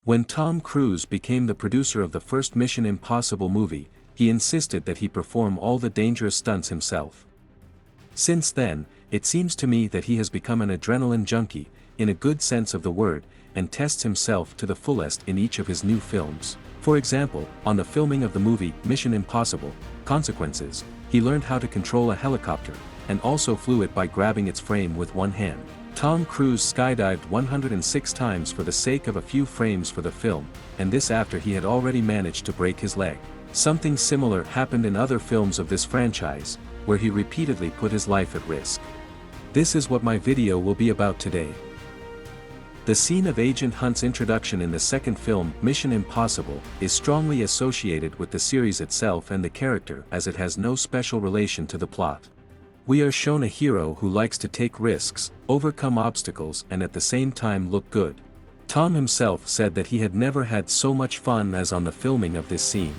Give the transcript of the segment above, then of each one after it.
When Tom Cruise became the producer of the first Mission Impossible movie, he insisted that he perform all the dangerous stunts himself. Since then, it seems to me that he has become an adrenaline junkie, in a good sense of the word, and tests himself to the fullest in each of his new films. For example, on the filming of the movie Mission Impossible: Consequences, he learned how to control a helicopter, and also flew it by grabbing its frame with one hand. Tom Cruise skydived 106 times for the sake of a few frames for the film, and this after he had already managed to break his leg. Something similar happened in other films of this franchise, where he repeatedly put his life at risk. This is what my video will be about today. The scene of Agent Hunt's introduction in the second film, Mission Impossible, is strongly associated with the series itself and the character, as it has no special relation to the plot. We are shown a hero who likes to take risks, overcome obstacles, and at the same time look good. Tom himself said that he had never had so much fun as on the filming of this scene.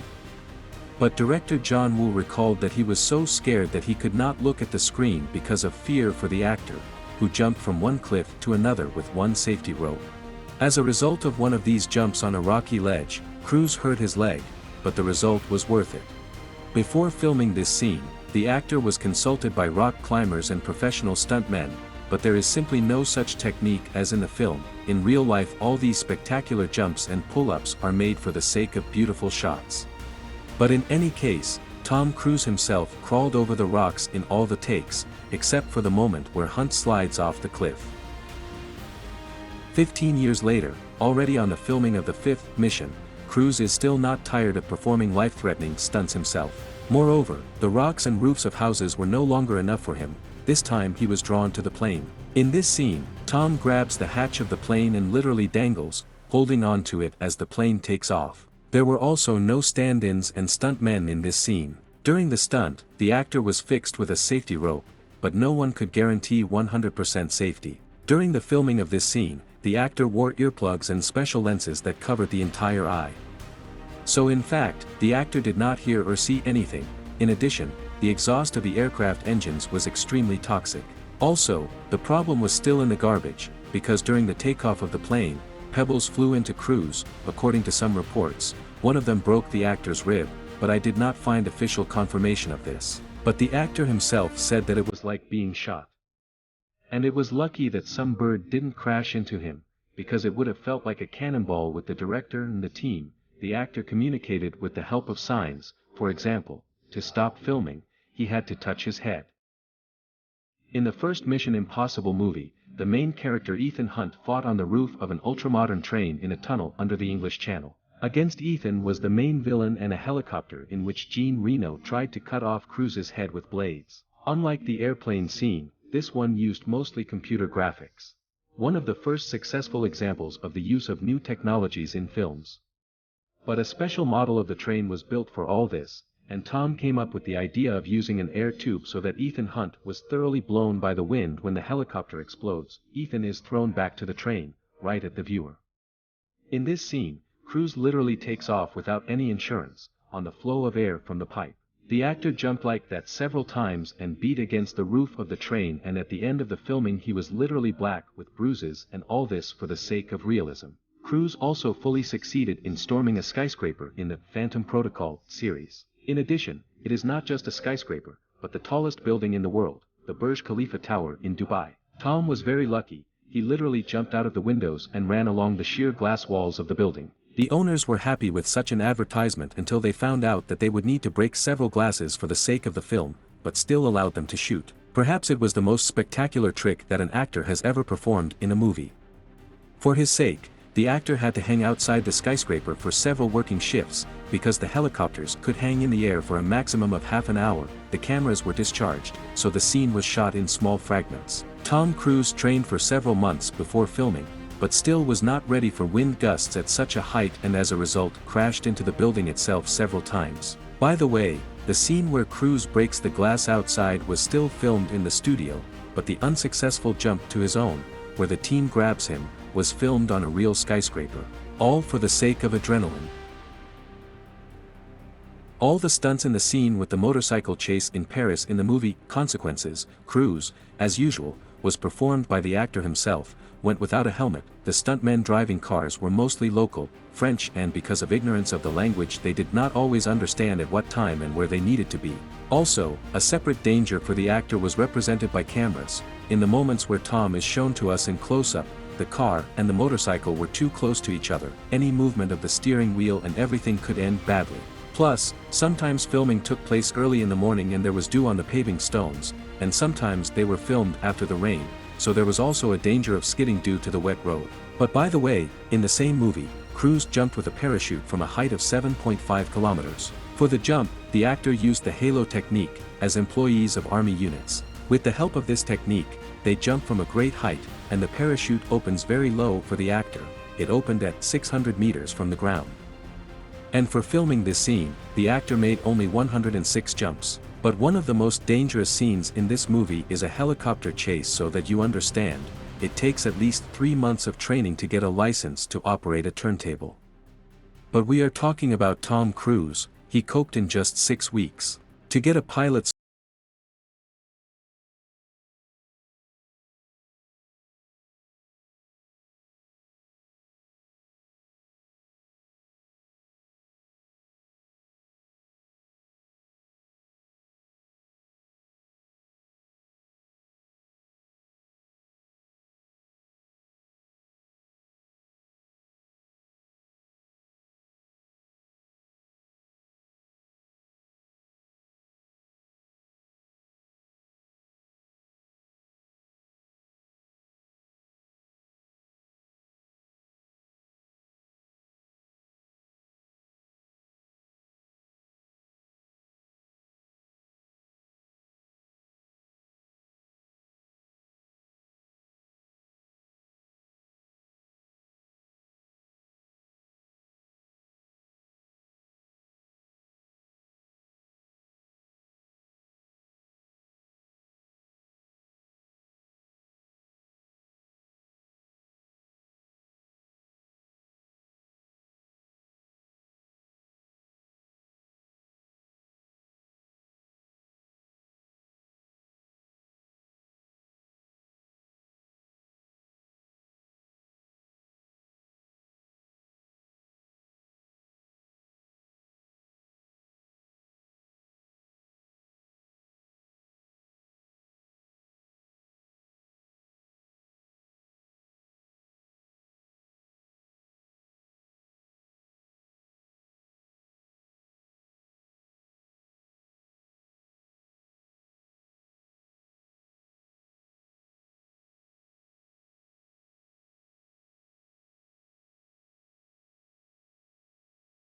But director John Woo recalled that he was so scared that he could not look at the screen because of fear for the actor, who jumped from one cliff to another with one safety rope. As a result of one of these jumps on a rocky ledge, Cruise hurt his leg, but the result was worth it. Before filming this scene, the actor was consulted by rock climbers and professional stuntmen, but there is simply no such technique as in the film. In real life, all these spectacular jumps and pull-ups are made for the sake of beautiful shots. But in any case, Tom Cruise himself crawled over the rocks in all the takes, except for the moment where Hunt slides off the cliff. 15 years later, already on the filming of the fifth mission, Cruise is still not tired of performing life-threatening stunts himself. Moreover, the rocks and roofs of houses were no longer enough for him. This time he was drawn to the plane. In this scene, Tom grabs the hatch of the plane and literally dangles, holding on to it as the plane takes off. There were also no stand-ins and stuntmen in this scene. During the stunt, the actor was fixed with a safety rope, but no one could guarantee 100% safety. During the filming of this scene, the actor wore earplugs and special lenses that covered the entire eye. So in fact, the actor did not hear or see anything. In addition, the exhaust of the aircraft engines was extremely toxic. Also, the problem was still in the garbage, because during the takeoff of the plane, pebbles flew into Cruise. According to some reports, one of them broke the actor's rib, but I did not find official confirmation of this. But the actor himself said that it was like being shot. And it was lucky that some bird didn't crash into him, because it would have felt like a cannonball. With the director and the team, the actor communicated with the help of signs. For example, to stop filming, he had to touch his head. In the first Mission Impossible movie, the main character Ethan Hunt fought on the roof of an ultramodern train in a tunnel under the English Channel. Against Ethan was the main villain and a helicopter in which Jean Reno tried to cut off Cruise's head with blades. Unlike the airplane scene, this one used mostly computer graphics. One of the first successful examples of the use of new technologies in films. But a special model of the train was built for all this, and Tom came up with the idea of using an air tube so that Ethan Hunt was thoroughly blown by the wind. When the helicopter explodes, Ethan is thrown back to the train, right at the viewer. In this scene, Cruise literally takes off without any insurance, on the flow of air from the pipe. The actor jumped like that several times and beat against the roof of the train, and at the end of the filming he was literally black with bruises, and all this for the sake of realism. Cruise also fully succeeded in storming a skyscraper in the Phantom Protocol series. In addition, it is not just a skyscraper, but the tallest building in the world, the Burj Khalifa Tower in Dubai. Tom was very lucky. He literally jumped out of the windows and ran along the sheer glass walls of the building. The owners were happy with such an advertisement until they found out that they would need to break several glasses for the sake of the film, but still allowed them to shoot. Perhaps it was the most spectacular trick that an actor has ever performed in a movie. For his sake, the actor had to hang outside the skyscraper for several working shifts. Because the helicopters could hang in the air for a maximum of half an hour, the cameras were discharged, so the scene was shot in small fragments. Tom Cruise trained for several months before filming, but still was not ready for wind gusts at such a height, and as a result crashed into the building itself several times. By the way, the scene where Cruise breaks the glass outside was still filmed in the studio, but the unsuccessful jump to his own, where the team grabs him, was filmed on a real skyscraper. All for the sake of adrenaline. All the stunts in the scene with the motorcycle chase in Paris in the movie Consequences, Cruise, as usual, was performed by the actor himself, went without a helmet. The stuntmen driving cars were mostly local, French, and because of ignorance of the language they did not always understand at what time and where they needed to be. Also, a separate danger for the actor was represented by cameras. In the moments where Tom is shown to us in close-up, the car and the motorcycle were too close to each other. Any movement of the steering wheel and everything could end badly. Plus, sometimes filming took place early in the morning and there was dew on the paving stones, and sometimes they were filmed after the rain, so there was also a danger of skidding due to the wet road. But by the way, in the same movie, Cruise jumped with a parachute from a height of 7.5 kilometers. For the jump, the actor used the halo technique, as employees of army units. With the help of this technique, they jump from a great height, and the parachute opens very low for the actor. It opened at 600 meters from the ground. And for filming this scene, the actor made only 106 jumps. But one of the most dangerous scenes in this movie is a helicopter chase, so that you understand, it takes at least 3 months of training to get a license to operate a turntable. But we are talking about Tom Cruise. He coped in just 6 weeks. To get a pilot's